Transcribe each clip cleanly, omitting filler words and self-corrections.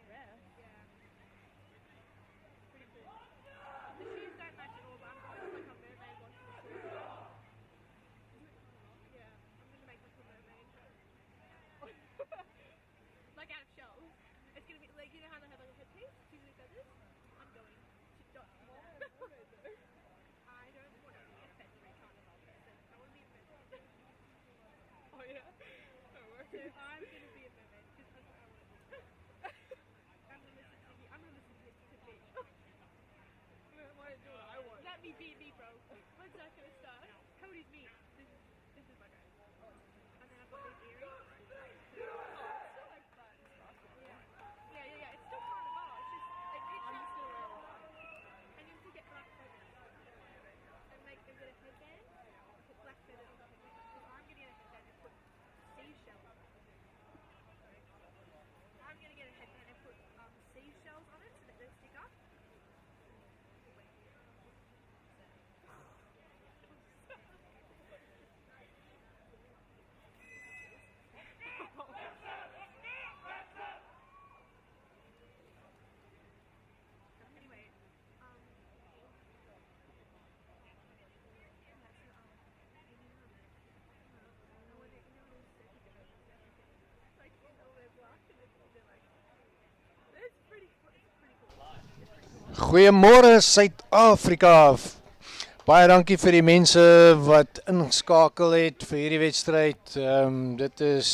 rare. Yeah. Pretty cool. The shoes don't match at all, but I'm going to like a mermaid watch for sure. Yeah, I'm going to make like a mermaid. Like out of shells. It's going to be like, you know how they have like a headpiece? Usually feathers? I'm going to dot more. I don't want to be a feathery carnival person. I want to be a mermaid. Oh yeah? So I'm going to be a mermaid because that's what I want to do. I'm going to listen to you. I'm going to listen to me. Let me be me, bro. When's that going to start? Cody's me. This is my dress. And then I've got these earrings. Yeah. It's still carnival. It's just like picture. And you have to get black feathers. And make them get a headband. Put black feathers on the headband. Because I'm going to get a headband and put seashells on it. I'm going to get a headband and put seashells on it so that they stick up. Goeiemôre Suid-Afrika. Baie dankie vir die mense wat ingeskakel het vir hierdie wedstryd. Dit is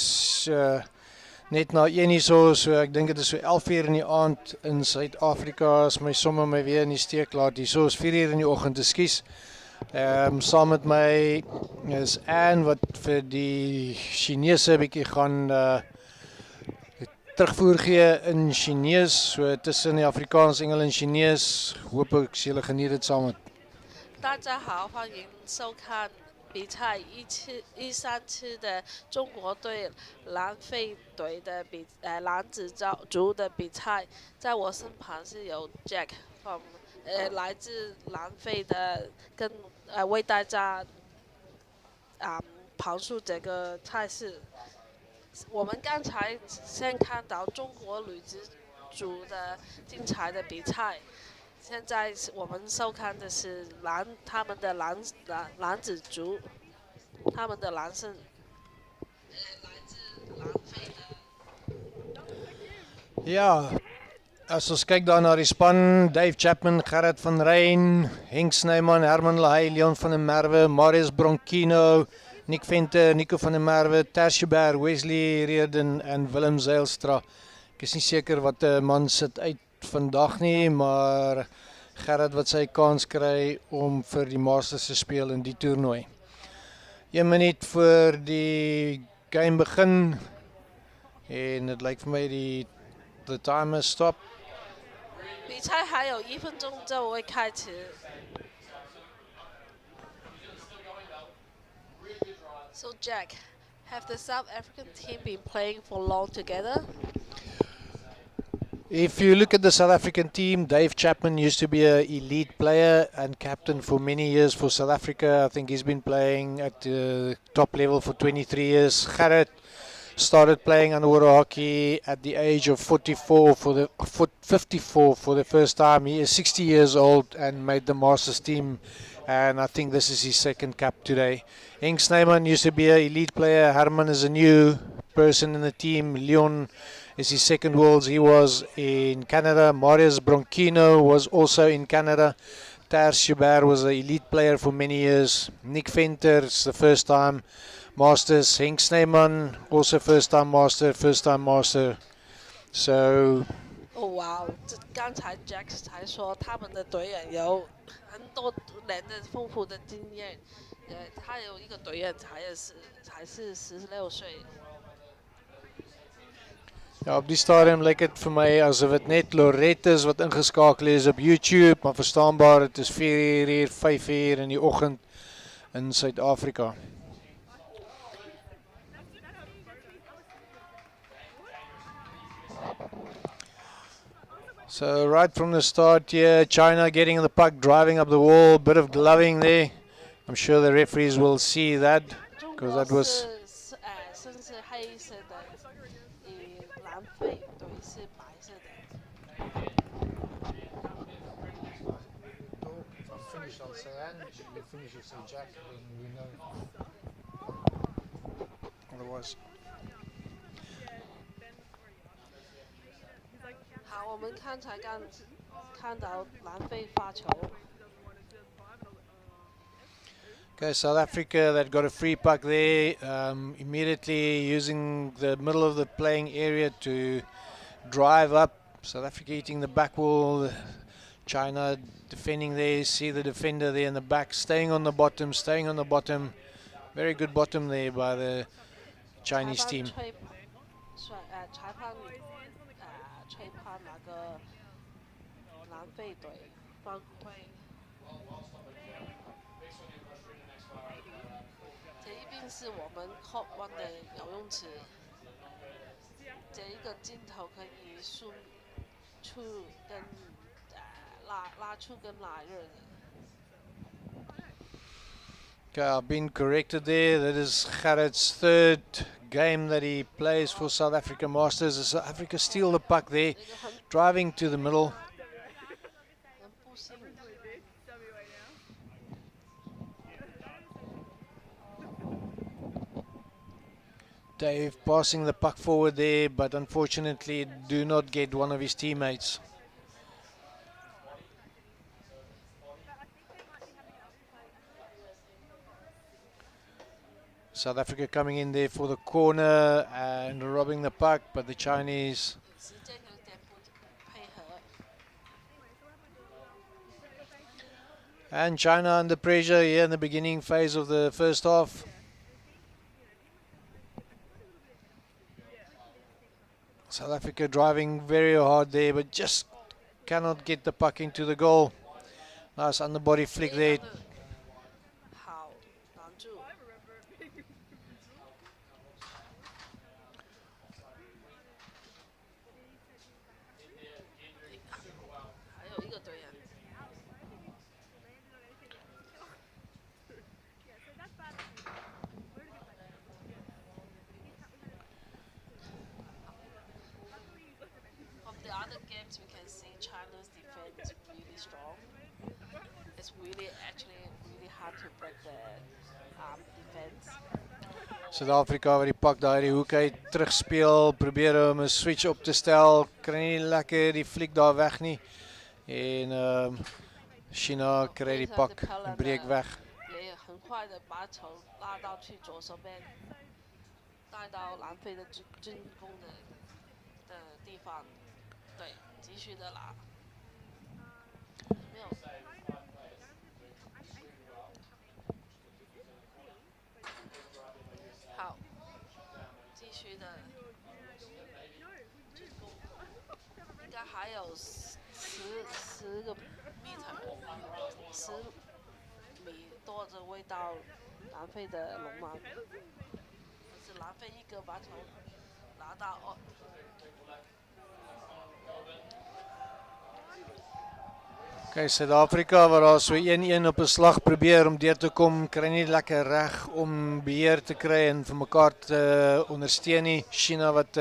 net na 1 uur so ek dink dit is so 11 uur in die aand in Suid-Afrika. As my somme my weer in die steek laat. Hierso is 4 uur in die oggend, ekskuus. Saam met my is Anne wat vir die Chinese bietjie gaan terugvoer gee in Chinees, so tussen die Afrikaans, Engels en Chinees. Hoop ek julle geniet dit saam met. 大家好，欢迎收看比赛137的中国队南非队的男子足的比赛。在我身旁是有 Jack from 来自南非的，跟为大家旁述这个赛事。我们刚才先看到中国女子组的精彩的比赛，现在我们收看的是他们的男子组，他们的男生，来自南非的。Ja, as ons kyk daar na die span, Dave Chapman, Gerrit van Rijn, Henk Snyman, Herman Lahey, Leon van der Merwe, Marius Bronkino, Nick Venter, Nico van der Merwe, Terschieberg, Wesley Reardon en Willem Zeilstra. Ek is nie seker wat die man sit uit vandag nie, maar Gerrit wat sy kans kry om vir die Masters te speel in die toernooi. 1 minuut voor die game begin en het lyk vir my the timer stop. 比赛还有1分钟就会开始。So Jack, have the South African team been playing for long together? If you look at the South African team, Dave Chapman used to be an elite player and captain for many years for South Africa. I think he's been playing at the top level for 23 years. Gerrit started playing underwater hockey at the age of 54 54 for the first time. He is 60 years old and made the Masters team, and I think this is his second cap today. Henk Snyman used to be an elite player. Herman is a new person in the team. Leon is his second Worlds. He was in Canada. Marius Bronkino was also in Canada. Terschieberg was an elite player for many years. Nick Venter is the first time Masters. Henk Snyman also first time Master. So. Oh wow！ 刚才 Jack 才说他们的队员有很多年的丰富的经验，他有一个队员才是16岁。Ja, op die stadium lyk dit vir my asof dit net Lorette is wat ingeskakel is op YouTube, maar verstaanbaar, dit is 4 uur, 5 uur in die oggend in Suid-Afrika. So right from the start here, China getting the puck, driving up the wall, bit of gloving there. I'm sure the referees will see that, because that was... 甚至黑色的，南非队是白色的。Finish, I'll say Anne. You finish, you say Jack, then we know. Otherwise. 好，我们刚才看到南非发球。Okay, South Africa that got a free puck there, immediately using the middle of the playing area to drive up. South Africa eating the back wall, China defending there, see the defender there in the back, staying on the bottom. Very good bottom there by the Chinese team. 裁判吹判那个南非队犯规。这一边是我们 Hot One 的游泳池，这一个镜头可以zoom出跟拉出跟拉热的。Okay, I've been corrected there. That is Gerrit's third game that he plays for South Africa Masters. South Africa steal the puck there, driving to the middle. Dave passing the puck forward there, but unfortunately do not get one of his teammates. South Africa coming in there for the corner and robbing the puck, but the Chinese. And China under pressure here in the beginning phase of the first half. South Africa driving very hard there, but just cannot get the puck into the goal. Nice underbody flick there. We can see China's defense is really strong. It's really hard to break the defense. Suid-Afrika wat die pak daar die hoek uit terugspeel, probeer om 'n switch op te stel, kry nie lekker die fliek daar weg nie. En China kry die pak en breek weg. 也很快的把球拉到去左手边，带到南非的进攻的地方。对，继续的拿。没有。好，继续的进攻，应该还有10个10米多就会到南非的龙门，是南非一个把球拿到哦。Okay, Suid-Afrika wat daar so 1-1 op 'n slag probeer om deur te kom, kry nie lekker reg om beheer te kry en vir mekaar te ondersteun nie. China wat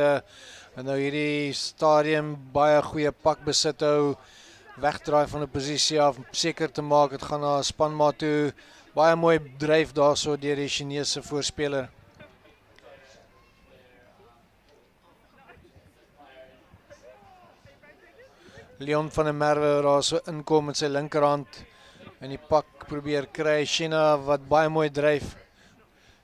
nou hierdie stadium baie goeie pak besit hou, wegdraai van 'n posisie af, seker te maak dit gaan na 'n spanmaat toe. Baie mooi dryf daarso deur die Chinese voorspeler. Leon van der Merwe daar so inkom met sy linkerhand en die pak probeer kry. China wat baie mooi dryf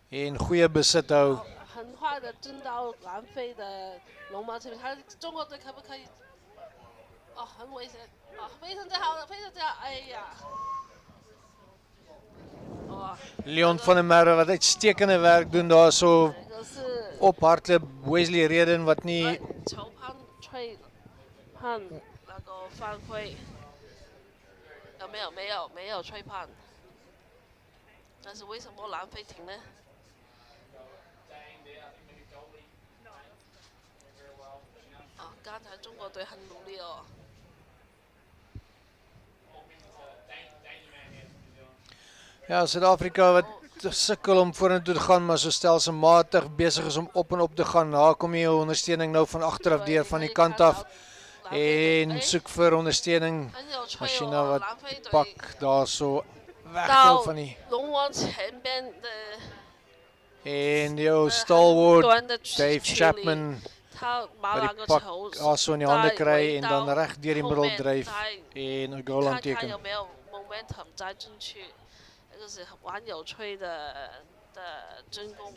en goeie besit hou. 很快的进到南非的龙门这边，他中国队可不可以？哦，很危险，哦，非常之好的，非常之好，哎呀！ Leon van der Merwe wat uitstekende werk doen daarso op hardloop. Wesley Reden wat nie 球判吹判那个犯规，没有吹判，但是为什么南非停呢？啊，刚才中国队很努力哦。 Ja, Suid-Afrika wat sukkel om vorentoe te gaan, maar so stelselmatig besig is om op en op te gaan. Daar kom jy ondersteuning nou van agteraf deur van die kant af en soek vir ondersteuning. 很有趣 China 哦， wat 南非队 pak daarso 到 weghou van die 龙王前边的 en die ou stalwart 短的 Dave 距离 Chapman 他把 wat 那 die 个 pak 球 daarso in die hande 在 kry 围 en dan 到 reg deur die 后 middel 面 dryf 再 en 'n goal 看看 aanteken. 有没有 momentum 再进去，这个是蛮有趣的进攻。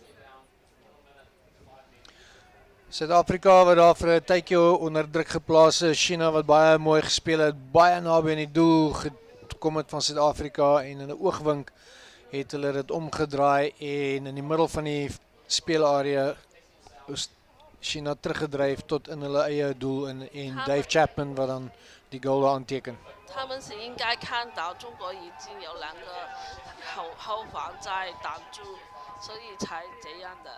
Suid-Afrika wat daar vir 'n tydjie onder druk geplaas is. China wat baie mooi gespeel het, baie naby aan die doel gekom het van Suid-Afrika en in 'n oogwink het hulle dit omgedraai en in die middel van die speelarea is China teruggedryf tot in hulle eie doel en Dave Chapman wat dan die goal daar aanteken. 他们是应该看到中国已经有2个后防在挡住，所以才这样的。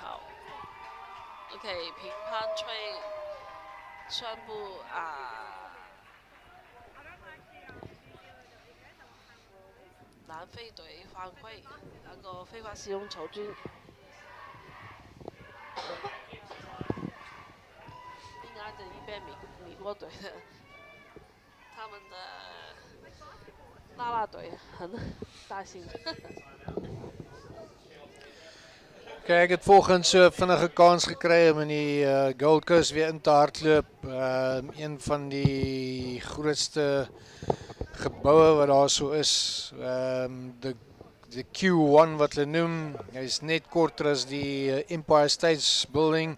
好 ，OK， 评判宣布南非队犯规，那个非法使用球军。应该是一边美国队的，他们的啦啦队很大心。Kyk, ek het volgens so vinnige kans gekry om in die Gold Coast weer in te hardloop. Een van die grootste geboue wat daar so is. Die Q1 wat hulle noem. Hy is net korter as die Empire State Building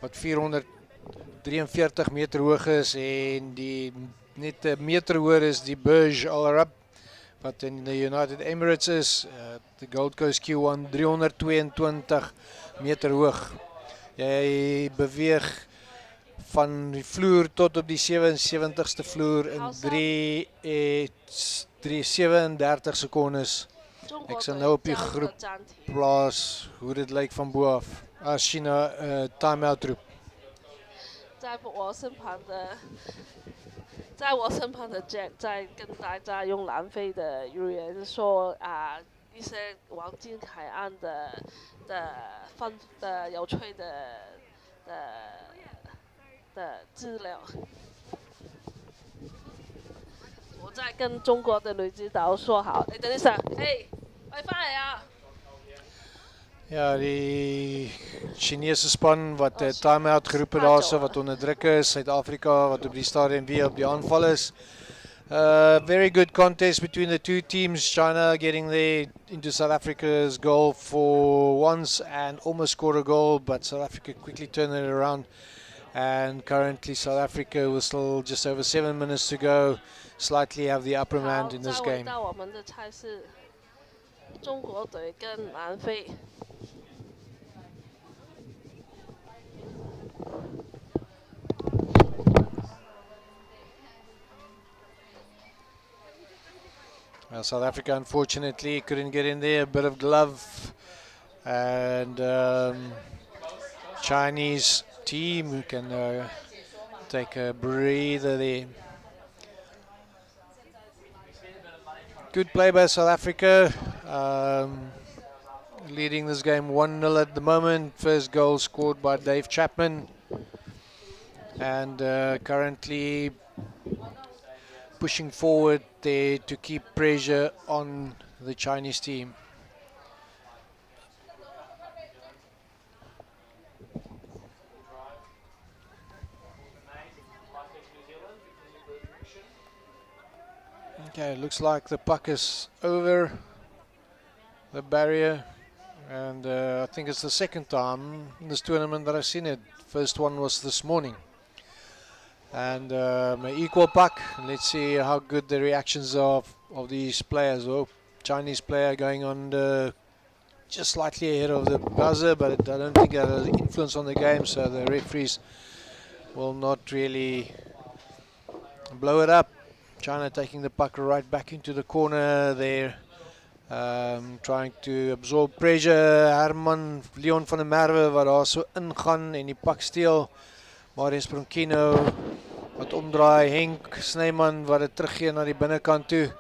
wat 443 meter hoog is en die net 'n meter hoër is die Burj Al Arab wat in die United Emirates is. Die Gold Coast Q1 322 meter hoog. Jy beweeg van die vloer tot op die 77ste vloer in 37 sekondes. Ek sal nou op die groep plaas hoe dit lyk van bo af as China time-out roep. 在我身旁的 Jack 在跟大家用南非的语言说一些黄金海岸的有趣的资料。我在跟中国的女指导说好，等一下，快翻嚟啊！ Ja, die Chinese span wat 'n time-out geroep het daarso wat onder druk is, Suid-Afrika wat op die stadium weer op die aanval is. Very good contest between the two teams. China getting there into South Africa's goal for once and almost scored a goal, but South Africa quickly turned it around. And currently South Africa with still just over 7 minutes to go, slightly have the upper hand in this game. 到我们的菜是中国队跟南非。 Well, South Africa unfortunately couldn't get in there, a bit of glove, and Chinese team who can take a breather there. Good play by South Africa, leading this game 1-0 at the moment. First goal scored by Dave Chapman, and currently pushing forward there to keep pressure on the Chinese team. Okay, looks like the puck is over the barrier, and I think it's the second time in this tournament that I've seen it. First one was this morning. And an equal puck. Let's see how good the reactions are of these players. Oh, Chinese player going on just slightly ahead of the buzzer, but I don't think that has influence on the game, so the referees will not really blow it up. China taking the puck right back into the corner there, trying to absorb pressure. Herman Leon van der Merwe wat daar so ingaan en die puck steel. Marius Bronkino wat omdraai, Henk Snyman wat dit teruggee na die binnekant toe.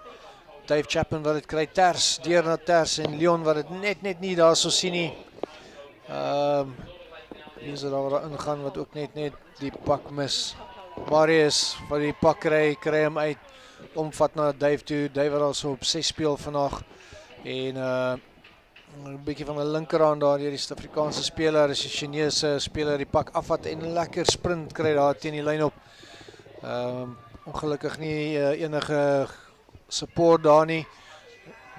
Dave Chapman wat dit kry ters, deur na ters en Leon wat dit net nie daarso sien nie. Wie is daar ingaan wat ook net die pak mis. Marius wat die pak kry hom uit, omvat na Dave toe. Dave wat also op 6 speel vandag en 'n bietjie van 'n linkerhand daar deur die Suid-Afrikaanse speler, is die Chinese speler die pak afvat en lekker sprint kry daar teen die lyn op. Ongelukkig nie enige support daar nie.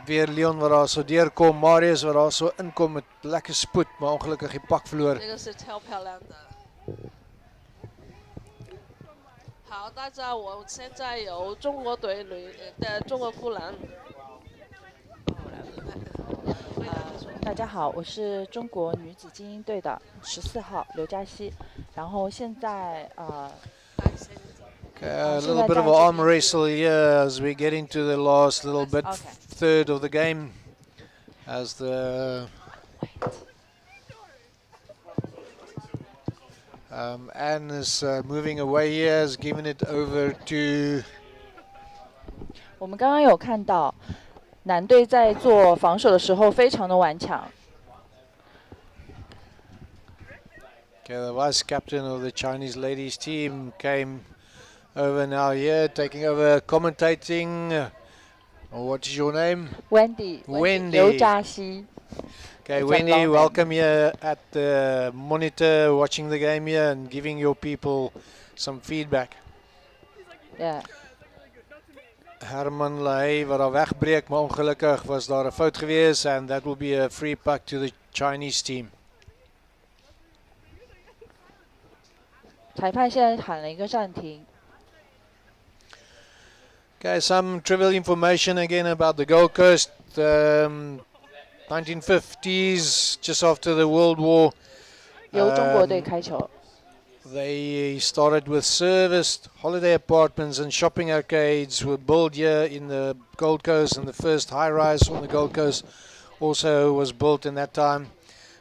Weer Leon wat daar so deurkom, Marius wat daar so inkom met lekker spoed, maar ongelukkig die pak verloor. 这个是超漂亮的。好，大家，我现在由中国队的中国姑娘。大家好，我是中国女子精英队的14号刘嘉熙，然后现在Okay, a little bit of an arm wrestle here as we get into the last little bit, third of the game, as the Anne is moving away here, has given it over to. 我们刚刚有看到男队在做防守的时候非常的顽强。Okay, the vice captain of the Chinese ladies team came over now here, taking over commentating. What is your name? Wendy. 刘嘉熙。Okay, Wendy, welcome here at the monitor, watching the game here and giving your people some feedback. Yeah. Herman Lahey wat daar wegbreek, maar ongelukkig was daar 'n fout gewees and that will be a free puck to the Chinese team. 裁判现在喊了一个暂停。Okay, some trivial information again about the Gold Coast. 1950s, just after the World War. 由中国队开球。They started with serviced holiday apartments and shopping arcades were built here in the Gold Coast, and the first high-rise on the Gold Coast also was built in that time.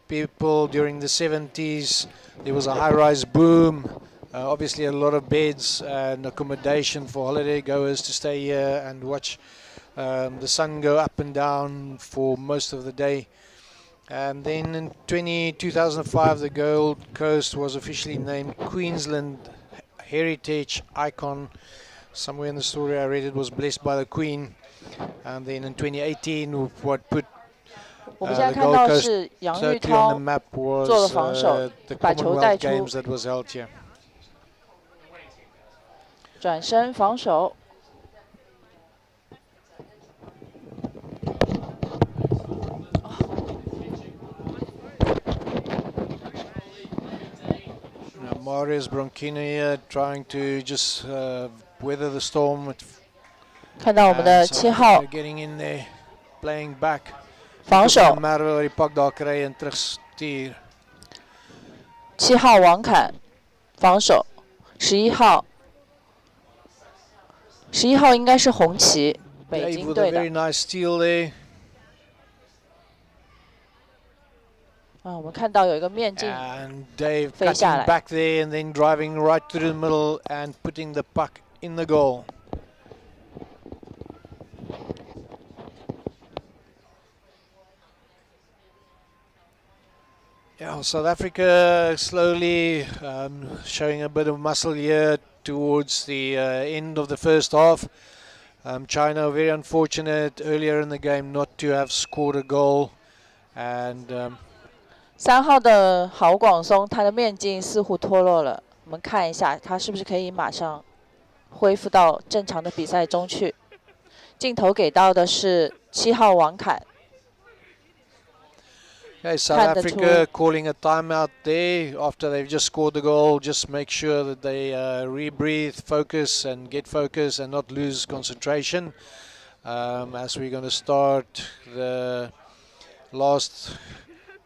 People during the 70s, there was a high-rise boom. Obviously a lot of beds and accommodation for holiday goers to stay here and watch the sun go up and down for most of the day. And then in 2005 the Gold Coast was officially named Queensland Heritage Icon. Somewhere in the story I read it was blessed by the Queen. And then in 2018 what put 我们现在看到是杨玉涛 on the map was 做了防守， the 把球带 Commonwealth 出， Games that was held here. 转身防守。Marius Bronchini here trying to just weather the storm. 看到我们的7号 getting in there, playing back. 防守。die pak daar kry en terugstuur. 7号王凯防守，11号应该是红旗，北京队的。 Very nice steal there. 我们看到有一个面镜 And Dave 飞下 cutting 来。 back there and then driving right through the middle and putting the puck in the goal. Yeah, South Africa slowly showing a bit of muscle here towards the end of the first half. China very unfortunate earlier in the game not to have scored a goal. And 3号的郝广松，他的面镜似乎脱落了，我们看一下他是不是可以马上恢复到正常的比赛中去。镜头给到的是7号王凯。 Okay, South Africa calling a timeout there after they've just scored the goal. Just make sure that they rebreathe, focus and get focus and not lose concentration. As we're going to start the last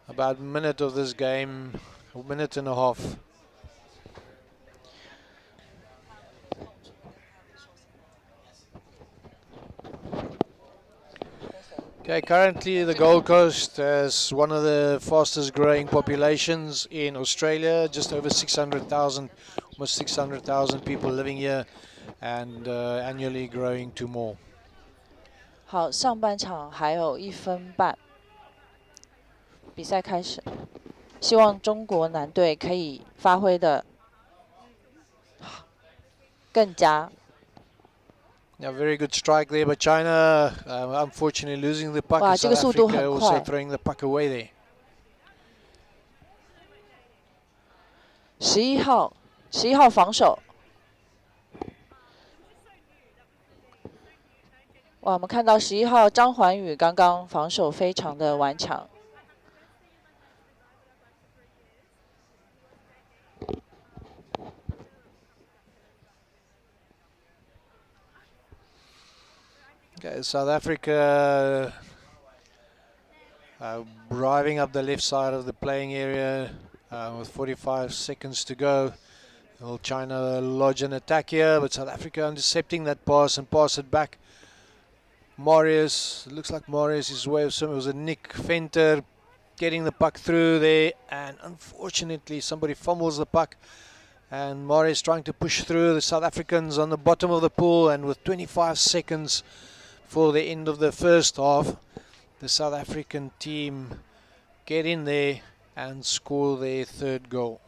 about minute of this game, a minute and a half. Okay, currently the Gold Coast is one of the fastest growing populations in Australia, just over 600,000, almost 600,000 people living here and annually growing to more. 好，上半场还有1分半，比赛开始。希望中国男队可以发挥的更加。Yeah, very good strike there by China. Unfortunately, losing the puck. 哇， And 这个 South 速度 Africa 很 also 快。 throwing the puck away there. 11号防守。哇，我们看到11号张环宇刚刚防守非常的顽强。Okay, South Africa driving up the left side of the playing area with 45 seconds to go. Will China lodge an attack here, but South Africa intercepting that pass and pass it back. Marius, it looks like Marius is way of some. It was a Nick Venter getting the puck through there, and unfortunately somebody fumbles the puck. And Marius trying to push through. The South Africans on the bottom of the pool, and with 25 seconds for the end of the first half, the South African team get in there and score their third goal.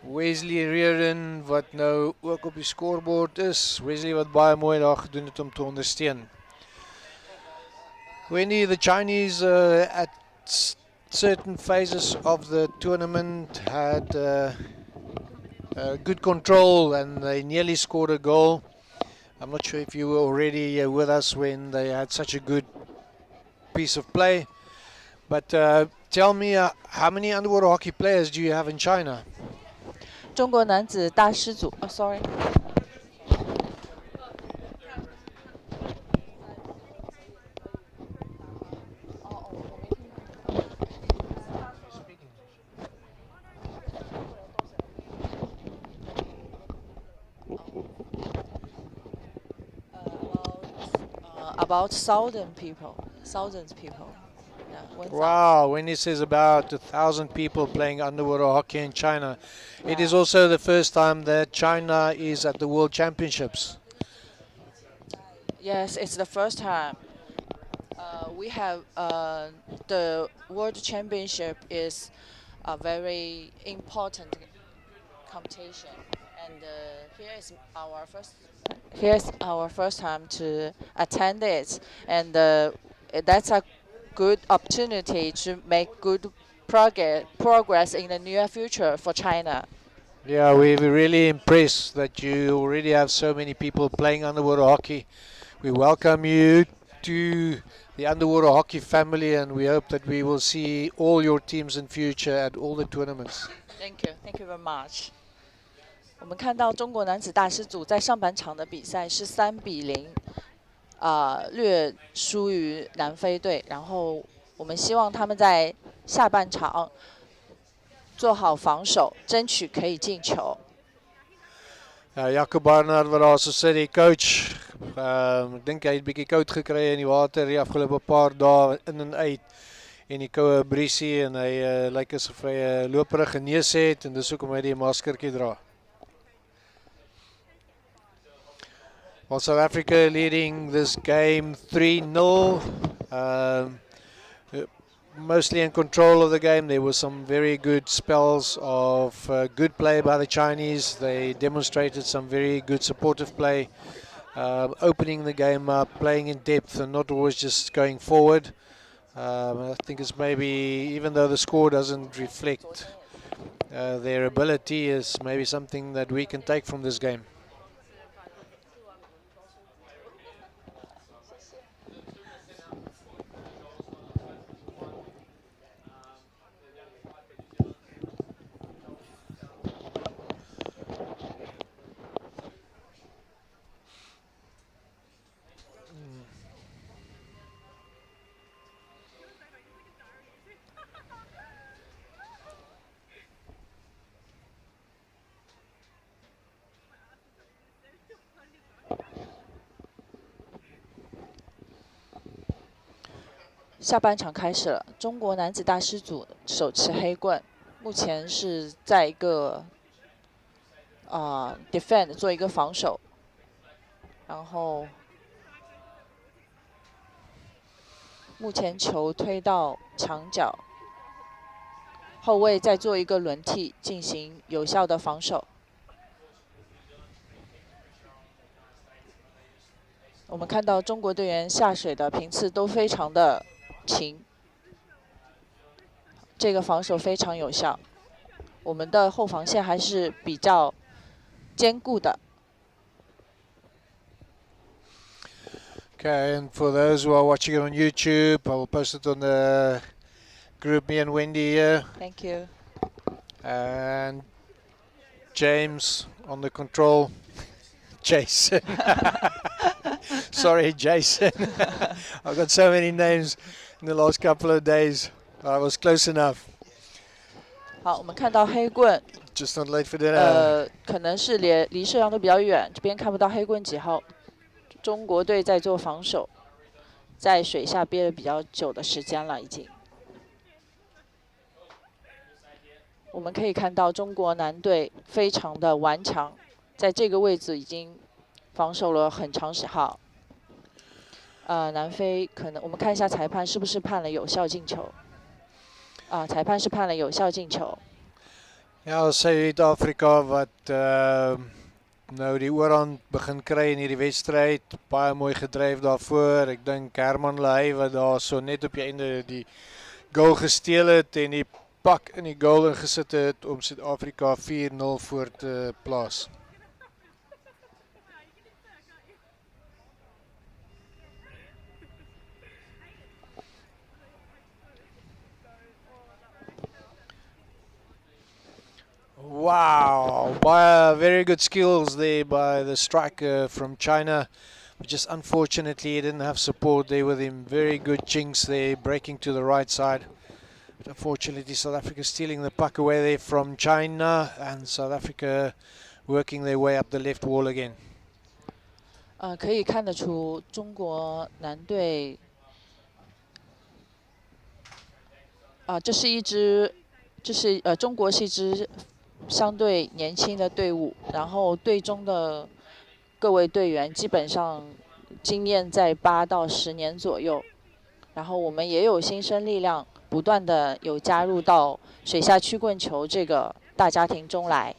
Wesley Reardon wat nou ook op die scorebord is. Wesley wat baie mooi daar gedoen het om te ondersteun. Wendy, the Chinese at certain phases of the tournament had good control and they nearly scored a goal. I'm not sure if you were already with us when they had such a good piece of play. But tell me, how many underwater hockey players do you have in China? 中国男子大师组，sorry。About thousands people. Yeah, wow, when he says about 1,000 people playing underwater hockey in China, yeah. It is also the first time that China is at the World Championships. Yes, it's the first time. We have the World Championship is a very important competition, and here's our first time to attend it, and that's a good opportunity to make good progress in the near future for China. Yeah, we're really impressed that you already have so many people playing underwater hockey. We welcome you to the underwater hockey family, and we hope that we will see all your teams in future at all the tournaments. Thank you very much. 我们看到中国男子大师组在上半场的比赛是3-0，略输于南非队。然后我们希望他们在下半场做好防守，争取可以进球。Jacob Barnard wat daar so sit, die coach. Ek dink hy het 'n bietjie koud gekry in die water die afgelope paar dae in en uit en die koue briesie en hy lyk asof hy 'n loperige neus het en dis hoekom hy die maskertjie dra. Well, South Africa leading this game 3-0. Mostly in control of the game. There were some very good spells of good play by the Chinese. They demonstrated some very good supportive play, opening the game up, playing in depth and not always just going forward. I think it's maybe, even though the score doesn't reflect their ability, is maybe something that we can take from this game.下半场开始了，中国男子大师组手持黑棍，目前是在一个 defend 做一个防守，然后目前球推到墙角，后卫再做一个轮替，进行有效的防守。我们看到中国队员下水的频次都非常的勤，这个防守非常有效。我们的后防线还是比较坚固的。Okay, and for those who are watching it on YouTube, I will post it on the group, me and Wendy here. Thank you. And James on the control. Jason. Sorry, Jason. I've got so many names in the last couple of days. I was close enough. 好，我们看到黑棍， Just not late for dinner. 可能是离摄像头比较远，这边看不到黑棍几号。中国队在做防守，在水下憋了比较久的时间了，已经。我们可以看到中国男队非常的顽强，在这个位置已经防守了很长时间。南非可能我们看一下裁判是不是判了有效进球。裁判是判了有效进球。Ja, Suid-Afrika wat nou die oorhand begin kry in hierdie wedstryd, baie mooi gedryf daarvoor. Ek dink Herman Ley wat daar so net op die einde die goal gesteel het en die pak in die goal ingesit het om Suid-Afrika 4-0 voor te plaas. Wow, very good skills there by the striker from China. But just unfortunately, he didn't have support there with him. Very good chinks there, breaking to the right side. But unfortunately, South Africa stealing the puck away there from China, and South Africa working their way up the left wall again. 可以看得出中国男队，中国是一支相对年轻的队伍，然后队中的各位队员基本上经验在8到10年左右，然后我们也有新生力量不断的有加入到水下曲棍球这个大家庭中来。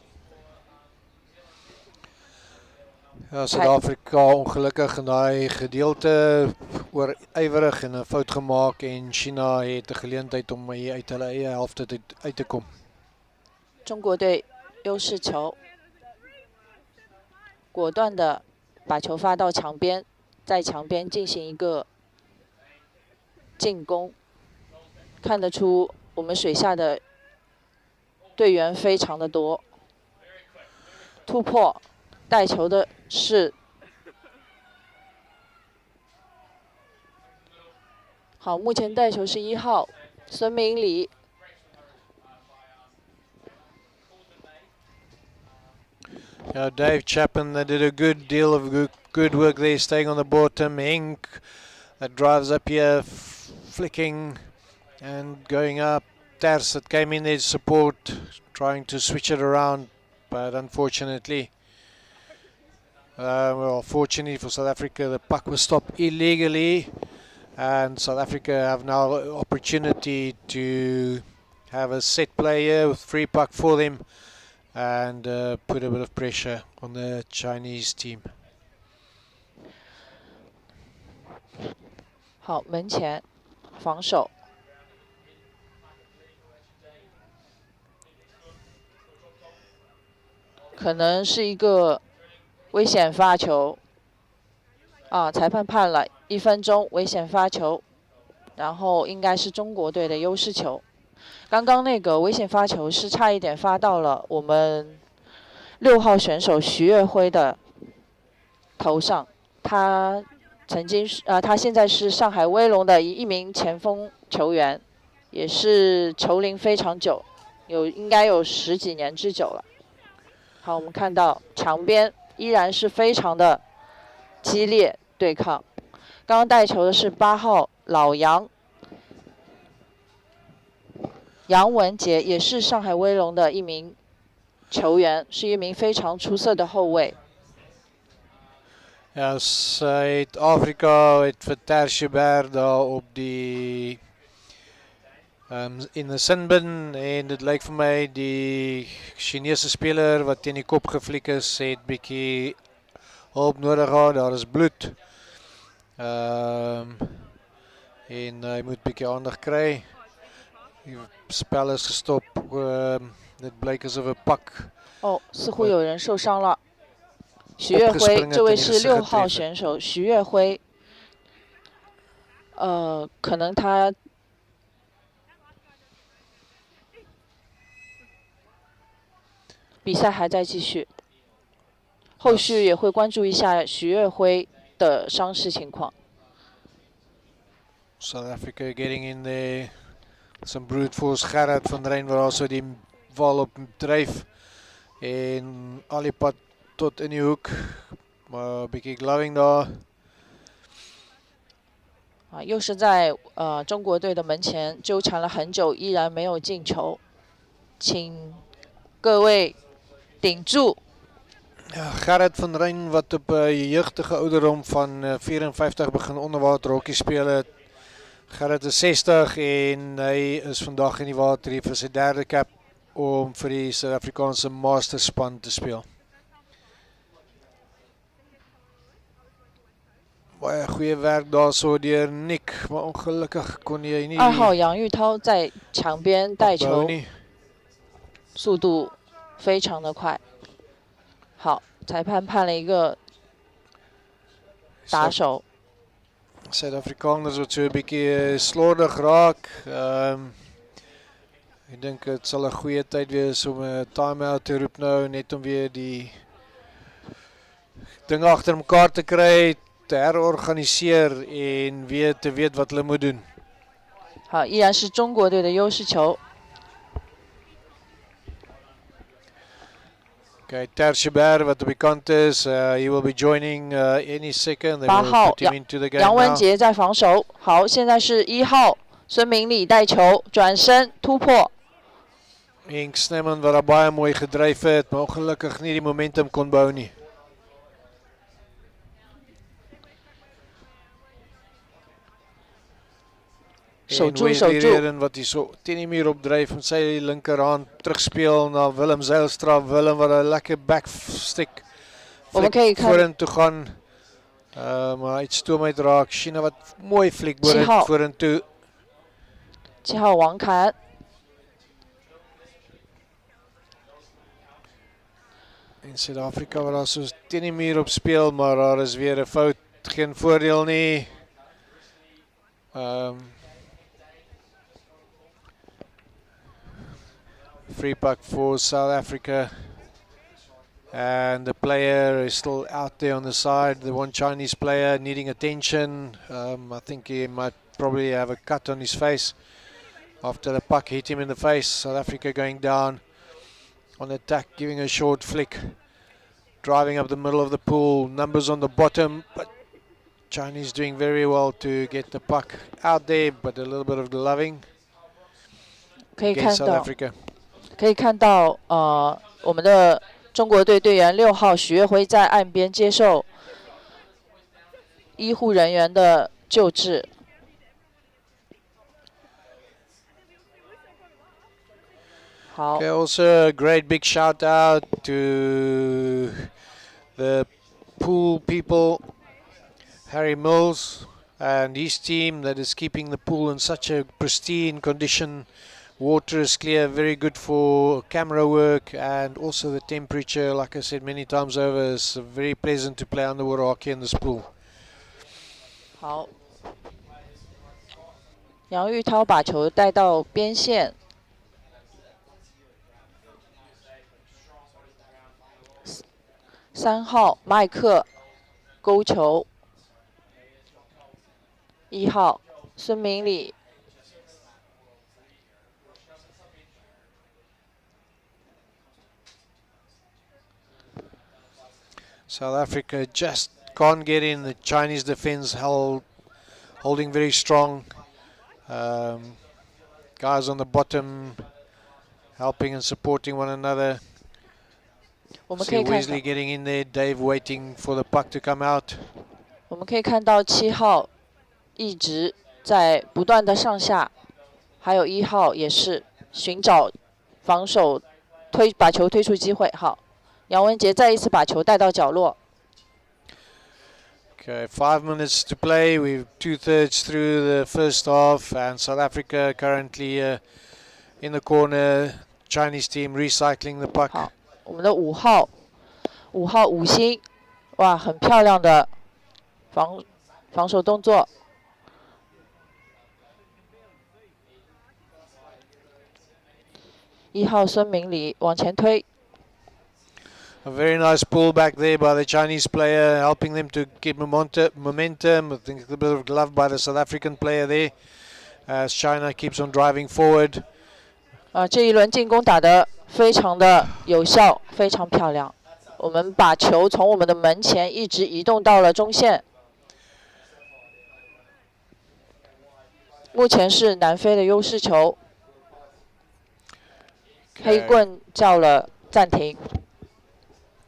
Ja, Suid-Afrika ongelukkig in daai gedeelte oorywerig en 'n fout gemaak en China het 'n geleentheid om hier uit hulle eie helfte uit te kom. 中国队优势球，果断的把球发到墙边，在墙边进行一个进攻。看得出我们水下的队员非常的多。突破，带球的是好，目前带球是1号孙明礼。Dave Chapman, they did a good deal of good work there, staying on the bottom. Henk, that drives up here, flicking and going up. Ters, that came in there to support, trying to switch it around, but unfortunately, fortunately for South Africa, the puck was stopped illegally, and South Africa have now an opportunity to have a set play here with free puck for them. And put a bit of pressure on the Chinese team. 好，门前防守，可能是一个危险发球。裁判判了1分钟危险发球，然后应该是中国队的优势球。刚刚那个危险发球是差一点发到了我们6号选手徐跃辉的头上。他曾经他现在是上海威龙的一名前锋球员，也是球龄非常久，应该有10几年之久了。好，我们看到墙边依然是非常的激烈对抗。刚刚带球的是8号老杨。杨文杰也是上海威龙的一名球员，是一名非常出色的后卫。Ja, Suid-Afrika het vir Tertiaber daar op die in 'n sinbin en dit lyk vir my die Chinese speler wat teen die kop gefliek is, het bietjie hulp nodig gehad. Daar is bloed. En hy moet bietjie aandag kry. Die spel is gestop. Dit blyk asof 'n pak 哦，似乎有人受伤了。徐月辉，这位是6号选手徐月辉。可能他比赛还在继续，后续也会关注一下徐月辉的伤势情况。South Africa getting in there. Some brute force. Gerard van Rijn waar also die bal op dryf en al die pad tot in die hoek, maar 'n bietjie gloving daar。又是在中国队的门前纠缠了很久，依然没有进球，请各位顶住。Ja, Gerard van Rijn wat op 'n jeugtige ouderdom van 54 begin onderwater hokkie speel het. Gerard is 60 en hy is vandag in die water hier vir sy derde cap om vir die Suid-Afrikaanse masterspan te speel. Baie goeie werk daarso deur Nick, maar ongelukkig kon hy nie.2号杨玉涛在墙边带球，速度非常的快。好，裁判判了一个打手。Suid-Afrikaners wat so 'n bietjie slordig raak. Ek dink dit sal 'n goeie tyd wees om 'n time-out te roep nou, net om weer die dinge agter mekaar te kry, te herorganiseer en weer te weet wat hulle moet doen. 好，依然是中国队的优势球。Okay, Tertiaber wat op die kant is, he will be joining any second. They 8 will 号 put him into the game 杨文 now. 杰在防守。好，现在是1号孙明礼带球转身突破。Henk Snyman wat daar baie mooi gedryf het, maar ongelukkig nie die momentum kon bou nie. 守住 En wat hy so teen die muur opdryf met sy linkerhand terugspeel na Willem Zeilstra. Willem wat 'n lekker backstick vorentoe gaan. Maar hy stoom uitraak. China wat mooi fliek vorentoe. 7号王侃。En Suid-Afrika wat daar so teen die muur op speel, maar daar is weer 'n fout. Geen voordeel nie. Free puck for South Africa, and the player is still out there on the side. The one Chinese player needing attention. I think he might probably have a cut on his face after the puck hit him in the face. South Africa going down on attack, giving a short flick, driving up the middle of the pool. Numbers on the bottom, but Chinese doing very well to get the puck out there, but a little bit of gloving against South Africa. 可以看到，我们的中国队队员6号许跃辉在岸边接受医护人员的救治。好。Okay, also a great big shout out to the pool people, Harry Mills and his team that is keeping the pool in such a pristine condition. Water is clear, very good for camera work, and also the temperature, like I said many times over, is very pleasant to play underwater hockey in this pool. 好，杨玉涛把球带到边线，3号麦克勾球，1号孙明礼。South Africa just can't get in. The Chinese defense holding very strong. Guys on the bottom helping and supporting one another. 我们可 See 以看到 Wesley getting in there, Dave waiting for the puck to come out. 我们可以看到7号一直在不断的上下，还有1号也是寻找防守把球推出机会。好，杨文杰再一次把球带到角落。 Okay, 5 minutes to play. We're 2/3 through the first half, and South Africa currently in the corner. Chinese team recycling the puck. 好，我们的5号5星，哇，很漂亮的防守动作。1号孙明礼往前推。 A very nice pull back there by the Chinese player, helping them to get momentum. I think a bit of glove by the South African player there, as China keeps on driving forward. 这一轮进攻打得非常的有效，非常漂亮。我们把球从我们的门前一直移动到了中线。目前是南非的优势球。黑棍叫了暂停。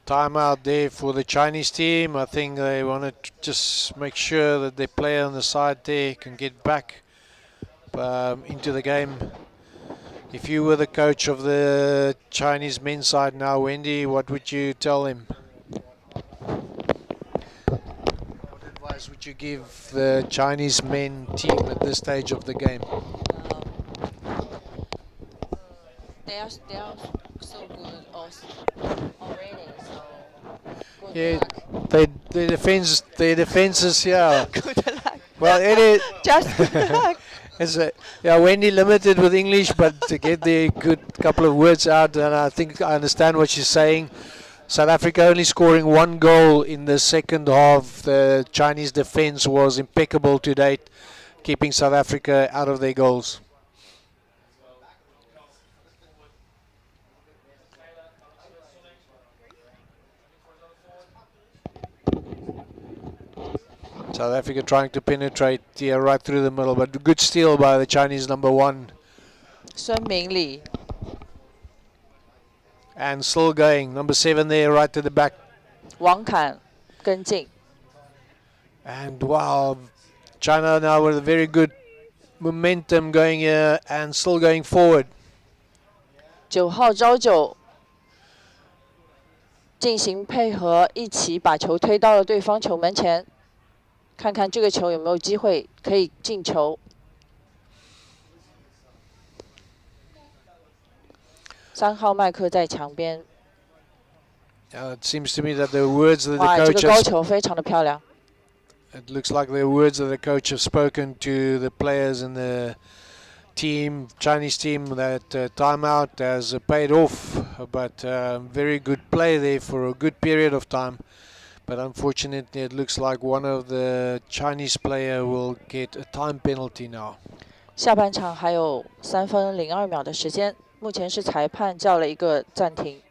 Time out there for the Chinese team. I think they want to just make sure that their player on the side there can get back into the game. If you were the coach of the Chinese men's side now, Wendy, what would you tell him? What advice would you give the Chinese men team at this stage of the game? They are so good already. So Yeah, their defenses, yeah. good luck. Well, it is. Just good luck. Yeah, Wendy limited with English, but to get the good couple of words out, and I think I understand what she's saying. South Africa only scoring 1 goal in the second half. The Chinese defense was impeccable to date, keeping South Africa out of their goals. South Africa trying to penetrate here right through the middle, but good steal by the Chinese number 1. 孙明礼 And still going, number 7 there right to the back. 王侃跟进。 And wow, China now with a very good momentum going here and still going forward. 9号朝九进行配合，一起把球推到了对方球门前。 看看这个球有没有机会可以进球。3号麦克在墙边。It seems to me that the words that the 哇，这 coach 个高 has, 球非常的漂亮。 it looks like the words that the coach have spoken to the players in the team, Chinese team, that timeout has paid off. But very good play there for a good period of time. But unfortunately, it looks like one of the Chinese player will get a time penalty now. 下半场还有3分02秒的时间，目前是裁判叫了一个暂停。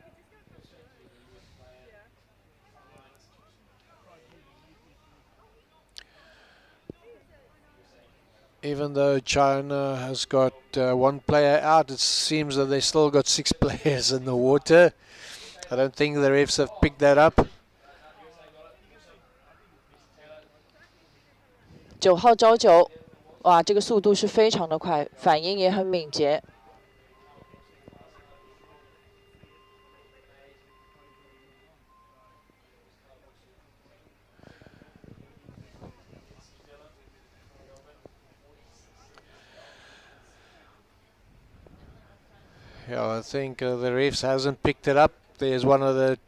Even though China has got 1 player out, it seems that they still got 6 players in the water. I don't think the refs have picked that up. 9号朝九，哇，这个速度是非常的快，反应也很敏捷。Yeah, I think the refs hasn't picked it up. There's one of the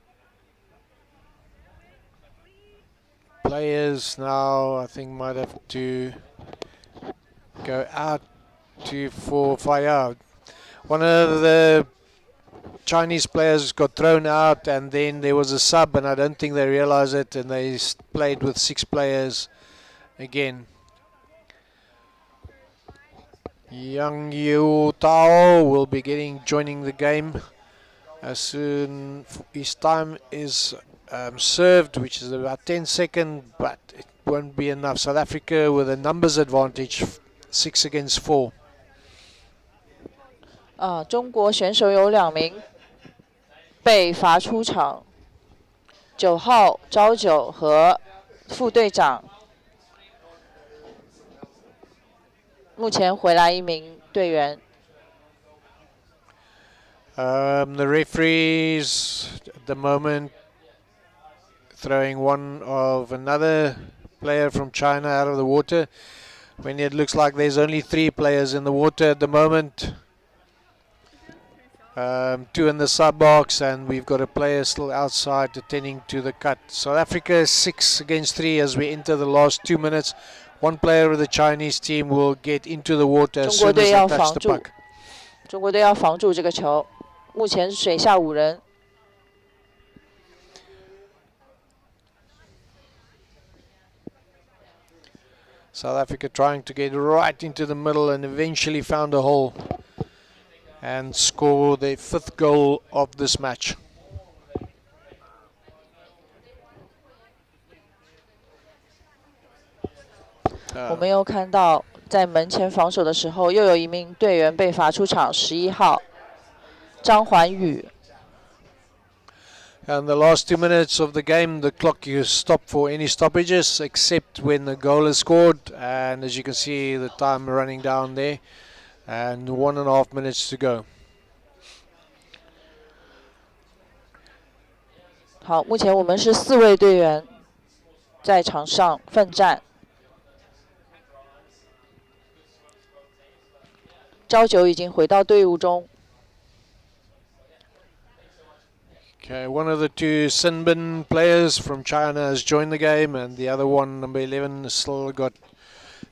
players now, I think might have to go out for fire. One of the Chinese players got thrown out, and then there was a sub, and I don't think they realized it, and they played with 6 players again. Yang Yu Tao will be joining the game as soon his time is served, which is about 10 seconds, but it won't be enough. South Africa with a numbers advantage, 6 against 4. 中国选手有2名被罚出场， 9号朝九和副队长，目前回来一名队员。The referees at the moment throwing one of another player from China out of the water when it looks like there's only 3 players in the water at the moment. 2 in the sub box, and we've got a player still outside attending to the cut. South Africa 6 against 3 as we enter the last 2 minutes. One player of the Chinese team will get into the water as soon as they touch the puck. 中国队要防住这个球，目前水下5人。South Africa trying to get right into the middle and eventually found a hole and score their 5th goal of this match. 我们又看到在门前防守的时候，又有一名队员被罚出场，11号张环宇。And the last 2 minutes of the game, the clock is stopped for any stoppages except when the goal is scored. And as you can see, the time running down there, and 1.5 minutes to go. 好，目前我们是4位队员在场上奋战。朝九已经回到队伍中。Okay, one of the 2 Sinbin players from China has joined the game, and the other one, number 11, has still got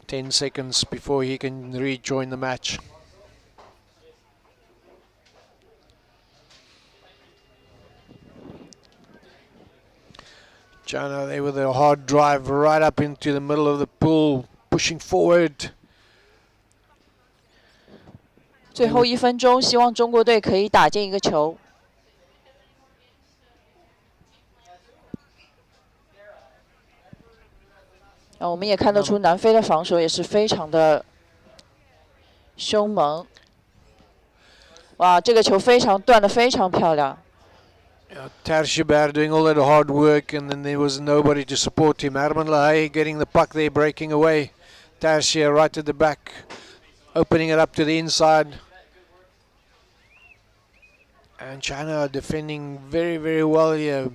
10 seconds before he can rejoin the match. China there with a hard drive right up into the middle of the pool, pushing forward. 最后1分钟，希望中国队可以打进一个球。我们也看得出南非的防守也是非常的凶猛。哇，这个球非常断得非常漂亮。Tarshibar doing all that hard work, and then there was nobody to support him. Arman Lahey getting the puck there, breaking away. Tarshia right at the back, opening it up to the inside. And China are defending very, very well here,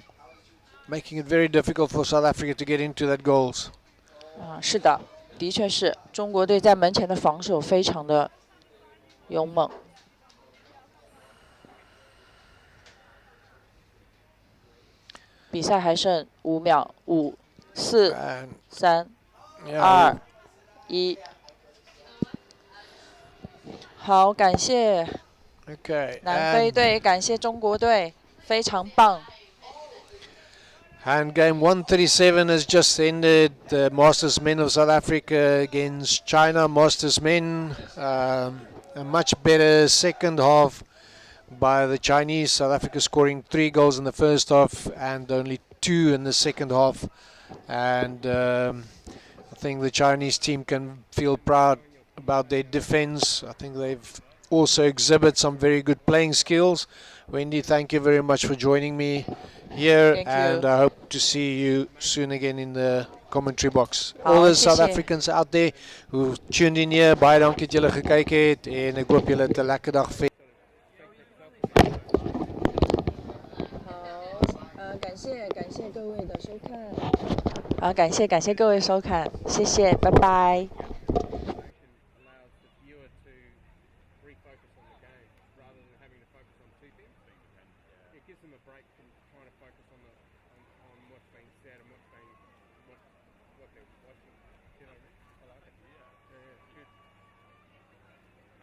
making it very difficult for South Africa to get into that goals. 是的，的确是中国队在门前的防守非常的勇猛。比赛还剩5秒，5、4、3、2、1。好，感谢南非队，感谢中国队，非常棒。And game 137 has just ended. The Masters men of South Africa against China Masters men. A much better second half by the Chinese. South Africa scoring 3 goals in the first half and only 2 in the second half. And I think the Chinese team can feel proud about their defense. I think they've also exhibit some very good playing skills. Wendy, thank you very much for joining me here, and I hope to see you soon again in the commentary box. All the South Africans out there who tuned in here, baie dankie dat julle gekyk het en ek hoop julle het 'n lekker dag verder. 好，感谢各位的收看。好，感谢各位收看，谢谢，拜拜。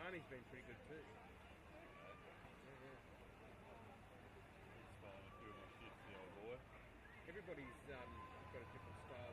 Arnie's been pretty good too. Everybody's got a different style.